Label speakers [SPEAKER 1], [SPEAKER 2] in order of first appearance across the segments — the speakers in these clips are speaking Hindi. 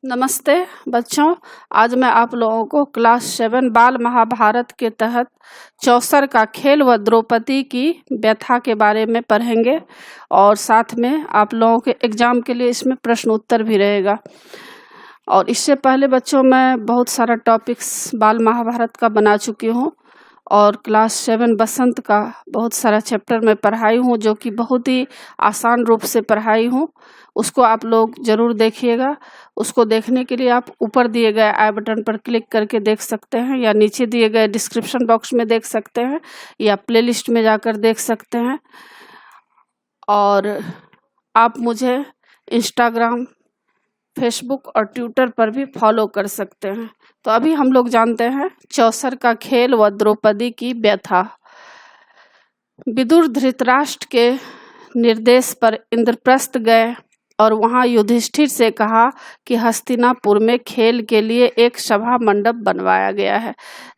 [SPEAKER 1] नमस्ते बच्चों। आज मैं आप लोगों को क्लास 7 बाल महाभारत के तहत चौसर का खेल व द्रौपदी की व्यथा के बारे में पढ़ेंगे और साथ में आप लोगों के एग्जाम के लिए इसमें प्रश्न उत्तर भी रहेगा। और इससे पहले बच्चों मैं बहुत सारा टॉपिक्स बाल महाभारत का बना चुकी हूँ और क्लास 7 बसंत का बहुत सारा चैप्टर मैं पढ़ाई हूँ, जो कि बहुत ही आसान रूप से पढ़ाई हूँ। उसको आप लोग ज़रूर देखिएगा। उसको देखने के लिए आप ऊपर दिए गए आई बटन पर क्लिक करके देख सकते हैं, या नीचे दिए गए डिस्क्रिप्शन बॉक्स में देख सकते हैं, या प्लेलिस्ट में जाकर देख सकते हैं। और आप मुझे इंस्टाग्राम, फेसबुक और ट्विटर पर भी फॉलो कर सकते हैं। तो अभी हम लोग जानते हैं चौसर का खेल व द्रौपदी की व्यथा। विदुर धृतराष्ट्र के निर्देश पर इंद्रप्रस्थ गए और वहां युधिष्ठिर से कहा कि हस्तिनापुर में खेल के लिए एक सभा मंडप बनवाया गया है।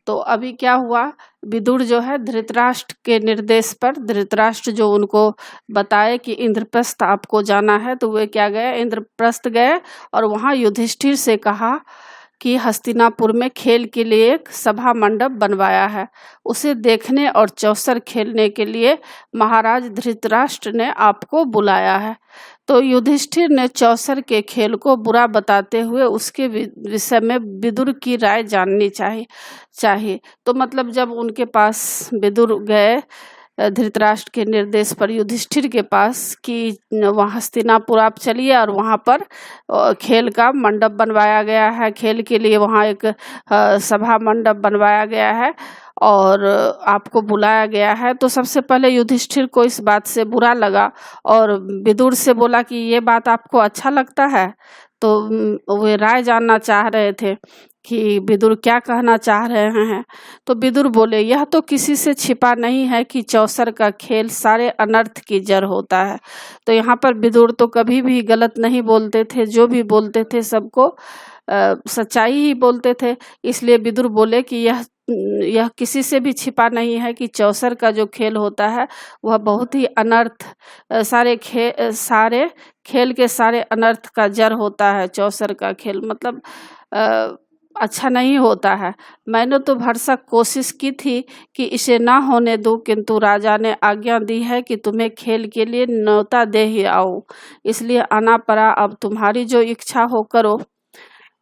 [SPEAKER 1] तो अभी क्या हुआ, विदुर जो है धृतराष्ट्र के निर्देश पर, धृतराष्ट्र जो उनको बताए कि इंद्रप्रस्थ आपको जाना है, तो वे क्या गए, इंद्रप्रस्थ गए और वहां युधिष्ठिर से कहा कि हस्तिनापुर में खेल के लिए एक सभा मंडप बनवाया है, उसे देखने और चौसर खेलने के लिए महाराज धृतराष्ट्र ने आपको बुलाया है। तो युधिष्ठिर ने चौसर के खेल को बुरा बताते हुए उसके विषय में विदुर की राय जाननी चाहिए। तो मतलब जब उनके पास विदुर गए धृतराष्ट्र के निर्देश पर युधिष्ठिर के पास कि वहाँ हस्तिनापुर आप चलिए और वहाँ पर खेल का मंडप बनवाया गया है, खेल के लिए वहाँ एक सभा मंडप बनवाया गया है और आपको बुलाया गया है। तो सबसे पहले युधिष्ठिर को इस बात से बुरा लगा और विदुर से बोला कि ये बात आपको अच्छा लगता है। तो वे राय जानना चाह रहे थे कि विदुर क्या कहना चाह रहे हैं। तो विदुर बोले, यह तो किसी से छिपा नहीं है कि चौसर का खेल सारे अनर्थ की जड़ होता है। तो यहाँ पर विदुर तो कभी भी गलत नहीं बोलते थे, जो भी बोलते थे सबको सच्चाई ही बोलते थे। इसलिए विदुर बोले कि यह किसी से भी छिपा नहीं है कि चौसर का जो खेल होता है वह बहुत ही अनर्थ, सारे खेल के सारे अनर्थ का जड़ होता है। चौसर का खेल मतलब अच्छा नहीं होता है। मैंने तो भरसक कोशिश की थी कि इसे ना होने दूं, किंतु राजा ने आज्ञा दी है कि तुम्हें खेल के लिए न्योता दे ही आऊं, इसलिए आना पड़ा। अब तुम्हारी जो इच्छा हो करो।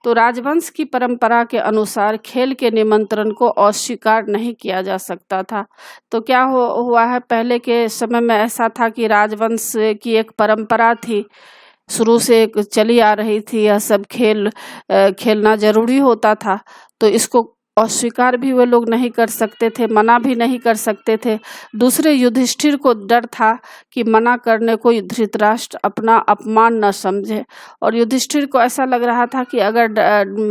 [SPEAKER 1] तो राजवंश की परंपरा के अनुसार खेल के निमंत्रण को अस्वीकार नहीं किया जा सकता था। तो क्या हुआ है, पहले के समय में ऐसा था कि राजवंश की एक परंपरा थी, शुरू से चली आ रही थी, यह सब खेलना जरूरी होता था। तो इसको अस्वीकार भी वे लोग नहीं कर सकते थे, मना भी नहीं कर सकते थे। दूसरे युधिष्ठिर को डर था कि मना करने को धृतराष्ट्र अपना अपमान न समझे, और युधिष्ठिर को ऐसा लग रहा था कि अगर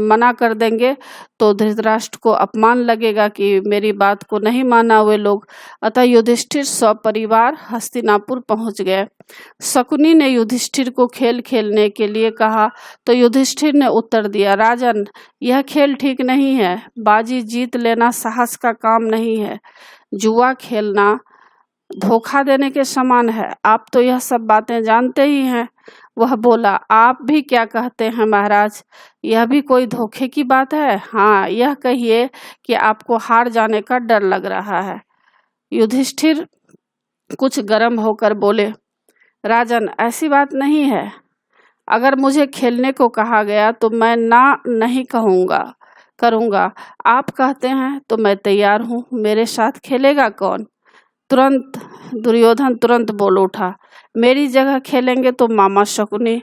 [SPEAKER 1] मना कर देंगे तो धृतराष्ट्र को अपमान लगेगा कि मेरी बात को नहीं माना वे लोग। अतः युधिष्ठिर सपरिवार हस्तिनापुर पहुंच गए। शकुनी ने युधिष्ठिर को खेल खेलने के लिए कहा, तो युधिष्ठिर ने उत्तर दिया, राजन, यह खेल ठीक नहीं है। बाजी जीत लेना साहस का काम नहीं है। जुआ खेलना धोखा देने के समान है। आप तो यह सब बातें जानते ही हैं। वह बोला, आप भी क्या कहते हैं महाराज, यह भी कोई धोखे की बात है? हाँ, यह कहिए कि आपको हार जाने का डर लग रहा है। युधिष्ठिर कुछ गर्म होकर बोले, राजन, ऐसी बात नहीं है। अगर मुझे खेलने को कहा गया तो मैं नहीं करूँगा। आप कहते हैं तो मैं तैयार हूँ। मेरे साथ खेलेगा कौन? दुर्योधन तुरंत बोल उठा, मेरी जगह खेलेंगे तो मामा शकुनी,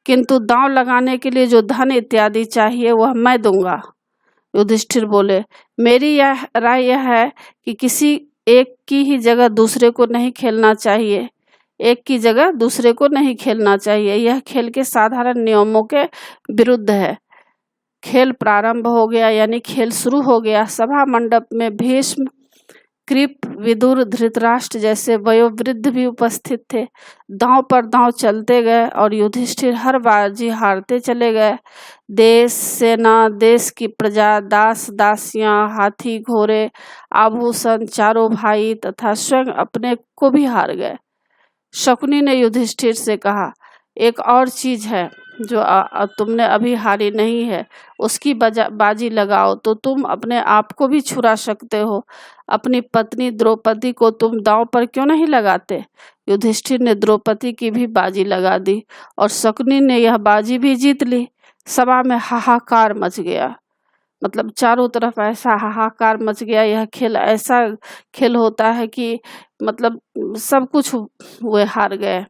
[SPEAKER 1] किंतु दांव लगाने के लिए जो धन इत्यादि चाहिए वह मैं दूंगा। युधिष्ठिर बोले, मेरी यह राय यह है कि किसी एक की ही जगह दूसरे को नहीं खेलना चाहिए। एक की जगह दूसरे को नहीं खेलना चाहिए, यह खेल के साधारण नियमों के विरुद्ध है। खेल प्रारंभ हो गया, यानी खेल शुरू हो गया। सभा मंडप में भीष्म, कृप, विदुर, धृतराष्ट्र जैसे वयोवृद्ध भी उपस्थित थे। दांव पर दांव चलते गए और युधिष्ठिर हर बाजी हारते चले गए। देश, सेना, देश की प्रजा, दास दासियां, हाथी, घोड़े, आभूषण, चारों भाई तथा स्वयं अपने को भी हार गए। शकुनी ने युधिष्ठिर से कहा, एक और चीज है, जो तुमने अभी हारी नहीं है उसकी बाजी लगाओ तो तुम अपने आप को भी छुड़ा सकते हो। अपनी पत्नी द्रौपदी को तुम दांव पर क्यों नहीं लगाते? युधिष्ठिर ने द्रौपदी की भी बाजी लगा दी और शकुनी ने यह बाजी भी जीत ली। सभा में हाहाकार मच गया, मतलब चारों तरफ ऐसा हाहाकार मच गया। यह खेल ऐसा खेल होता है कि मतलब सब कुछ वे हार गए।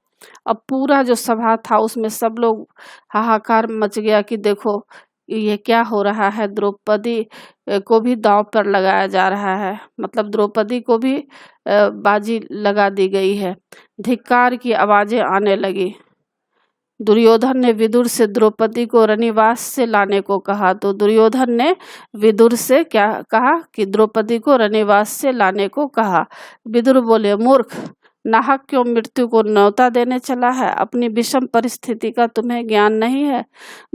[SPEAKER 1] अब पूरा जो सभा था उसमें सब लोग हाहाकार मच गया कि देखो ये क्या हो रहा है, द्रौपदी को भी दांव पर लगाया जा रहा है, मतलब द्रौपदी को भी बाजी लगा दी गई है। धिक्कार की आवाजें आने लगी। दुर्योधन ने विदुर से द्रौपदी को रनिवास से लाने को कहा, तो दुर्योधन ने विदुर से क्या कहा कि द्रौपदी को रनिवास से लाने को कहा। विदुर बोले, मूर्ख, नाहक क्यों मृत्यु को न्योता देने चला है? अपनी विषम परिस्थिति का तुम्हें ज्ञान नहीं है?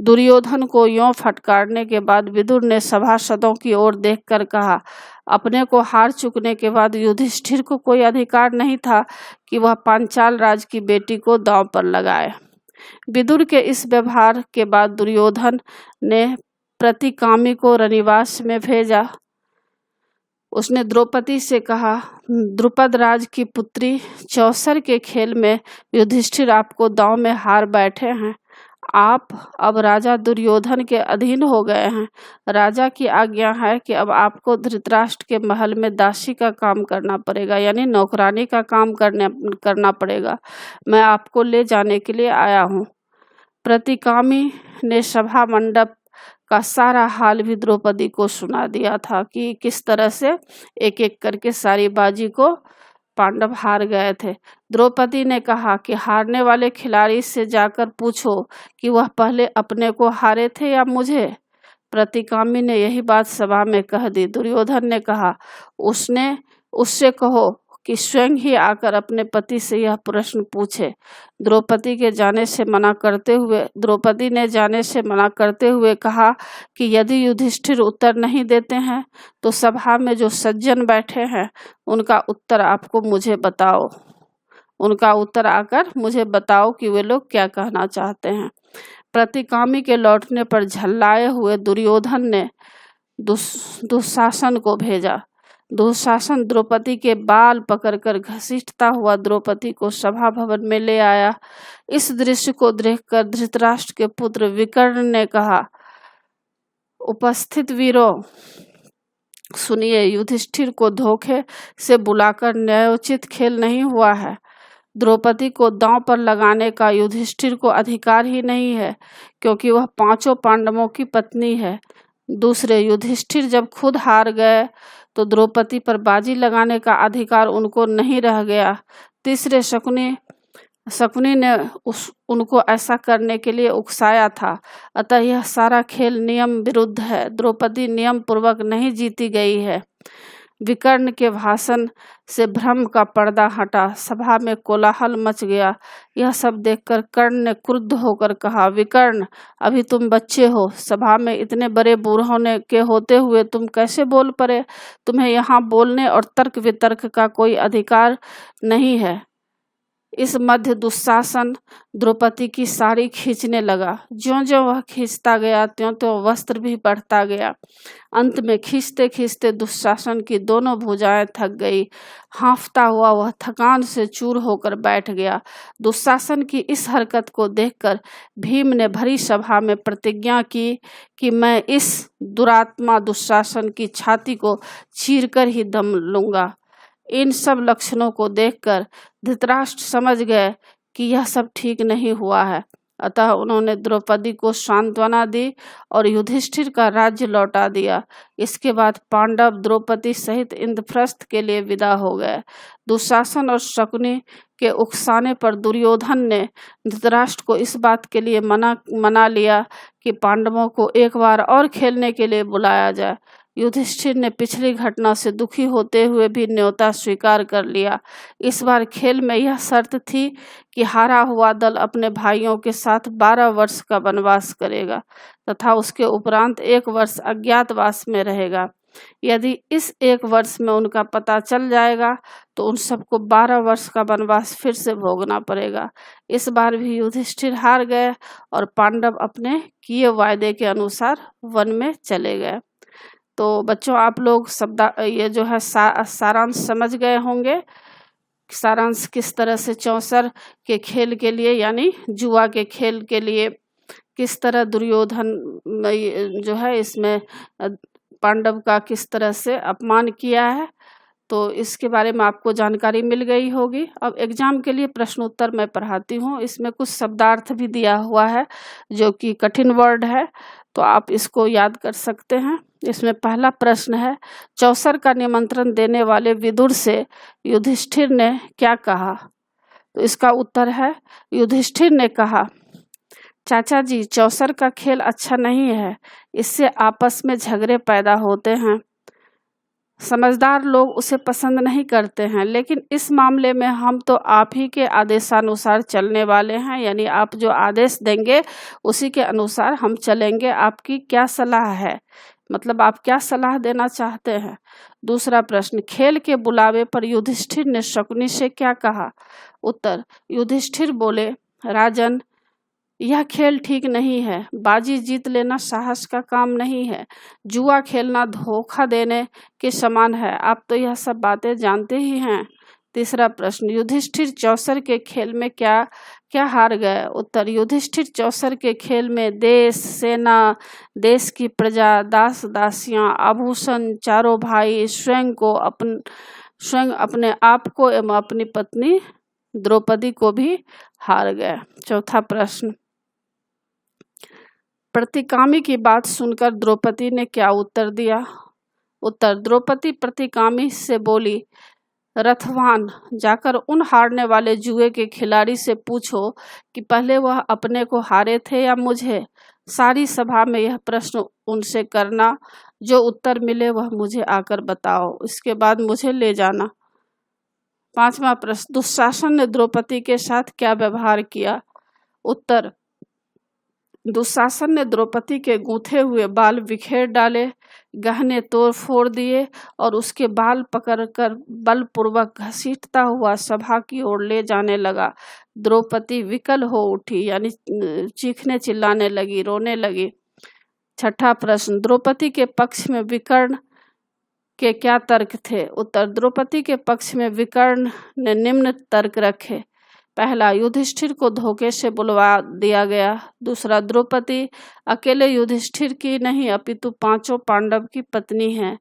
[SPEAKER 1] दुर्योधन को यों फटकारने के बाद विदुर ने सभासदों की ओर देखकर कहा, अपने को हार चुकने के बाद युधिष्ठिर को कोई अधिकार नहीं था कि वह पांचाल राज की बेटी को दांव पर लगाए। विदुर के इस व्यवहार के बाद दुर्योधन ने प्रतिकामी को रनिवास में भेजा। उसने द्रौपदी से कहा, द्रुपद राज की पुत्री चौसर के खेल में युधिष्ठिर आपको दांव में हार बैठे हैं। आप अब राजा दुर्योधन के अधीन हो गए हैं। राजा की आज्ञा है कि अब आपको धृतराष्ट्र के महल में दासी का काम करना पड़ेगा, यानी नौकरानी का काम करना पड़ेगा। मैं आपको ले जाने के लिए आया हूँ। प्रतिकामी ने सभा मंडप का सारा हाल भी द्रौपदी को सुना दिया था कि किस तरह से एक एक करके सारी बाजी को पांडव हार गए थे। द्रौपदी ने कहा कि हारने वाले खिलाड़ी से जाकर पूछो कि वह पहले अपने को हारे थे या मुझे। प्रतिकामी ने यही बात सभा में कह दी। दुर्योधन ने कहा, उससे कहो कि स्वयं ही आकर अपने पति से यह प्रश्न पूछे। द्रौपदी ने जाने से मना करते हुए कहा कि यदि युधिष्ठिर उत्तर नहीं देते हैं तो सभा में जो सज्जन बैठे हैं उनका उत्तर आकर मुझे बताओ कि वे लोग क्या कहना चाहते हैं। प्रतिकामी के लौटने पर झल्लाए हुए दुर्योधन ने दुशासन को भेजा। दुशासन द्रौपदी के बाल पकड़कर घसीटता हुआ द्रौपदी को सभा भवन में ले आया। इस दृश्य को देखकर धृतराष्ट्र के पुत्र विकर्ण ने कहा, उपस्थित वीरों, सुनिए, युधिष्ठिर को धोखे से बुलाकर न्यायोचित खेल नहीं हुआ है। द्रौपदी को दांव पर लगाने का युधिष्ठिर को अधिकार ही नहीं है, क्योंकि वह पांचों पांडवों की पत्नी है। दूसरे, युधिष्ठिर जब खुद हार गए तो द्रौपदी पर बाजी लगाने का अधिकार उनको नहीं रह गया। तीसरे, शकुनी ने उनको ऐसा करने के लिए उकसाया था। अतः यह सारा खेल नियम विरुद्ध है। द्रौपदी नियम पूर्वक नहीं जीती गई है। विकर्ण के भाषण से भ्रम का पर्दा हटा, सभा में कोलाहल मच गया। यह सब देखकर कर्ण ने क्रुद्ध होकर कहा, विकर्ण, अभी तुम बच्चे हो, सभा में इतने बड़े बूढ़ों के होते हुए तुम कैसे बोल पड़े? तुम्हें यहाँ बोलने और तर्क वितर्क का कोई अधिकार नहीं है। इस मध्य दुशासन द्रौपदी की साड़ी खींचने लगा। ज्यों ज्यों वह खींचता गया त्यों त्यों वस्त्र भी बढ़ता गया। अंत में खींचते खींचते दुशासन की दोनों भुजाएं थक गई। हाँफता हुआ वह थकान से चूर होकर बैठ गया। दुशासन की इस हरकत को देखकर भीम ने भरी सभा में प्रतिज्ञा की कि मैं इस दुरात्मा दुशासन की छाती को चीरकर ही दम लूंगा। इन सब लक्षणों को देखकर धृतराष्ट्र समझ गए कि यह सब ठीक नहीं हुआ है। अतः उन्होंने द्रौपदी को सांत्वना दी और युधिष्ठिर का राज्य लौटा दिया। इसके बाद पांडव द्रौपदी सहित इंद्रप्रस्थ के लिए विदा हो गए। दुशासन और शकुनी के उकसाने पर दुर्योधन ने धृतराष्ट्र को इस बात के लिए मना लिया कि पांडवों को एक बार और खेलने के लिए बुलाया जाए। युधिष्ठिर ने पिछली घटना से दुखी होते हुए भी न्योता स्वीकार कर लिया। इस बार खेल में यह शर्त थी कि हारा हुआ दल अपने भाइयों के साथ 12 वर्ष का वनवास करेगा तथा उसके उपरांत 1 वर्ष अज्ञातवास में रहेगा। यदि इस 1 वर्ष में उनका पता चल जाएगा तो उन सबको 12 वर्ष का वनवास फिर से भोगना पड़ेगा। इस बार भी युधिष्ठिर हार गए और पांडव अपने किए वायदे के अनुसार वन में चले गए। तो बच्चों, आप लोग ये जो है सारांश समझ गए होंगे। सारांश किस तरह से चौसर के खेल के लिए यानी जुआ के खेल के लिए किस तरह दुर्योधन जो है इसमें पांडव का किस तरह से अपमान किया है, तो इसके बारे में आपको जानकारी मिल गई होगी। अब एग्जाम के लिए प्रश्न उत्तर मैं पढ़ाती हूँ। इसमें कुछ शब्दार्थ भी दिया हुआ है जो कि कठिन वर्ड है, तो आप इसको याद कर सकते हैं। इसमें पहला प्रश्न है, चौसर का निमंत्रण देने वाले विदुर से युधिष्ठिर ने क्या कहा? तो इसका उत्तर है, युधिष्ठिर ने कहा, चाचा जी, चौसर का खेल अच्छा नहीं है, इससे आपस में झगड़े पैदा होते हैं। समझदार लोग उसे पसंद नहीं करते हैं, लेकिन इस मामले में हम तो आप ही के आदेशानुसार चलने वाले हैं, यानी आप जो आदेश देंगे उसी के अनुसार हम चलेंगे। आपकी क्या सलाह है? मतलब आप क्या सलाह देना चाहते हैं? दूसरा प्रश्न, खेल के बुलावे पर युधिष्ठिर ने शकुनी से क्या कहा? उत्तर, युधिष्ठिर बोले, राजन, यह खेल ठीक नहीं है। बाजी जीत लेना साहस का काम नहीं है। जुआ खेलना धोखा देने के समान है। आप तो यह सब बातें जानते ही हैं। तीसरा प्रश्न, युधिष्ठिर चौसर के खेल में क्या क्या हार गए? उत्तर, युधिष्ठिर चौसर के खेल में देश, सेना, देश की प्रजा, दास दासियां, आभूषण, चारों भाई, स्वयं अपने आप को एवं अपनी पत्नी द्रौपदी को भी हार गए। चौथा प्रश्न, प्रतिकामी की बात सुनकर द्रौपदी ने क्या उत्तर दिया? उत्तर, द्रौपदी प्रतिकामी से बोली, रथवान, जाकर उन हारने वाले जुए के खिलाड़ी से पूछो कि पहले वह अपने को हारे थे या मुझे। सारी सभा में यह प्रश्न उनसे करना, जो उत्तर मिले वह मुझे आकर बताओ, इसके बाद मुझे ले जाना। पांचवा प्रश्न, दुशासन ने द्रौपदी के साथ क्या व्यवहार किया? उत्तर, दुशासन ने द्रौपदी के गूंथे हुए बाल बिखेर डाले, गहने तोड़ फोड़ दिए और उसके बाल पकड़कर बलपूर्वक घसीटता हुआ सभा की ओर ले जाने लगा। द्रौपदी विकल हो उठी, यानी चीखने चिल्लाने लगी, रोने लगी। छठा प्रश्न, द्रौपदी के पक्ष में विकर्ण के क्या तर्क थे? उत्तर, द्रौपदी के पक्ष में विकर्ण ने निम्न तर्क रखे। पहला, युधिष्ठिर को धोखे से बुलवा दिया गया। दूसरा, द्रौपदी अकेले युधिष्ठिर की नहीं अपितु 5 पांडव की पत्नी है,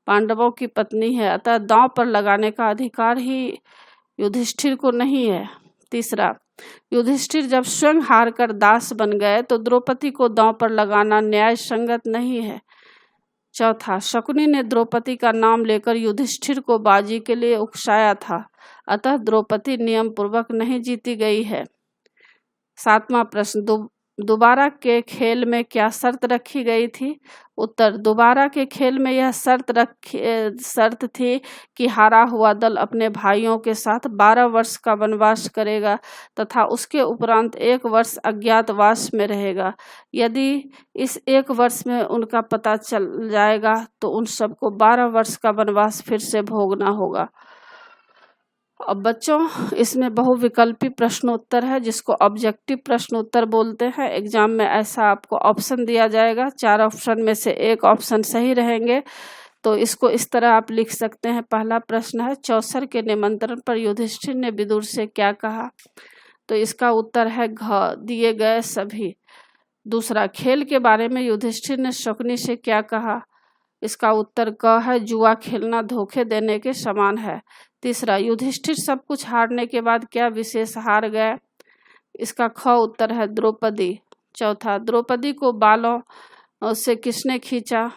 [SPEAKER 1] पांडवों की पत्नी है, अतः दांव पर लगाने का अधिकार ही युधिष्ठिर को नहीं है। तीसरा, युधिष्ठिर जब स्वयं हार कर दास बन गए तो द्रौपदी को दांव पर लगाना न्याय संगत नहीं है। चौथा, शकुनी ने द्रौपदी का नाम लेकर युधिष्ठिर को बाजी के लिए उकसाया था, अतः द्रौपदी नियम पूर्वक नहीं जीती गई है। सातवां प्रश्न, दोबारा के खेल में क्या शर्त रखी गई थी? उत्तर, दोबारा के खेल में यह शर्त थी कि हारा हुआ दल अपने भाइयों के साथ 12 वर्ष का वनवास करेगा तथा उसके उपरांत 1 वर्ष अज्ञातवास में रहेगा। यदि इस 1 वर्ष में उनका पता चल जाएगा तो उन सबको 12 वर्ष का वनवास फिर से भोगना होगा। अब बच्चों, इसमें बहुविकल्पी प्रश्न उत्तर है जिसको ऑब्जेक्टिव प्रश्न उत्तर बोलते हैं। एग्जाम में ऐसा आपको ऑप्शन दिया जाएगा, 4 ऑप्शन में से 1 ऑप्शन सही रहेंगे, तो इसको इस तरह आप लिख सकते हैं। पहला प्रश्न है, चौसर के निमंत्रण पर युधिष्ठिर ने विदुर से क्या कहा? तो इसका उत्तर है घ, दिए गए सभी। दूसरा, खेल के बारे में युधिष्ठिर ने शकुनी से क्या कहा? इसका उत्तर क है, जुआ खेलना धोखे देने के समान है। तीसरा, युधिष्ठिर सब कुछ हारने के बाद क्या विशेष हार गए? इसका ख उत्तर है, द्रौपदी। चौथा, द्रौपदी को बालों से किसने खींचा?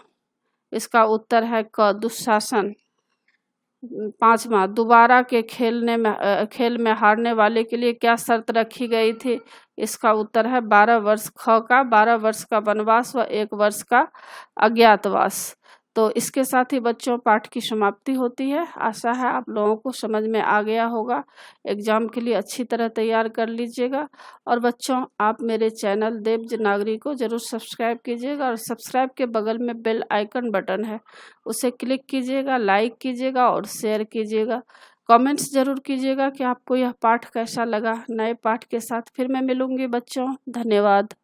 [SPEAKER 1] इसका उत्तर है क, दुशासन। पांचवा, दोबारा के खेल में हारने वाले के लिए क्या शर्त रखी गई थी? इसका उत्तर है 12 वर्ष, ख का 12 वर्ष का वनवास व 1 वर्ष का अज्ञातवास। तो इसके साथ ही बच्चों पाठ की समाप्ति होती है। आशा है आप लोगों को समझ में आ गया होगा। एग्ज़ाम के लिए अच्छी तरह तैयार कर लीजिएगा। और बच्चों आप मेरे चैनल देवज नागरी को ज़रूर सब्सक्राइब कीजिएगा और सब्सक्राइब के बगल में बेल आइकन बटन है, उसे क्लिक कीजिएगा, लाइक कीजिएगा और शेयर कीजिएगा। कमेंट्स ज़रूर कीजिएगा कि आपको यह पाठ कैसा लगा। नए पाठ के साथ फिर मैं मिलूँगी बच्चों। धन्यवाद।